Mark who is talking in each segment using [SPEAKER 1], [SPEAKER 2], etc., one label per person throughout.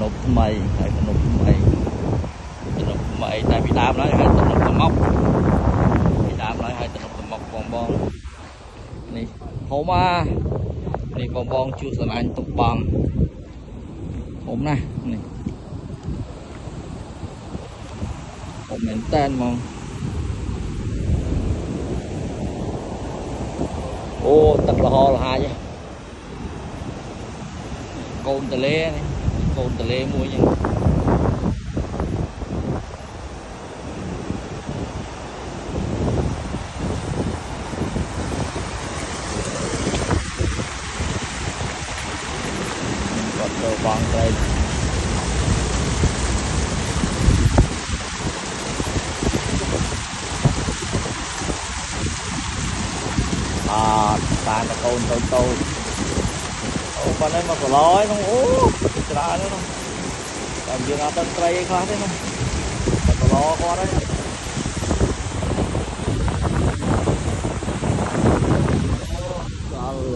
[SPEAKER 1] nộp mày hay nộp mày tại Việt Nam nói hay nộp tầm móc Việt Nam nói hay nộp tầm móc bon này hôm này bon chưa sẵn anh tục bằng hôm nay này hôm mình tên mà ô tập là ho là hai chứ côn tờ lê này côn tờ lê mua nha còn đồ vàng đây tàn là côn tôi con ấy mà có lói không ô ra nữa không làm gì nào tân cây khác thế không có lo con đấy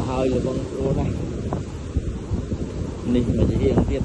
[SPEAKER 1] hơi là con này đi mà chỉ hiện tiết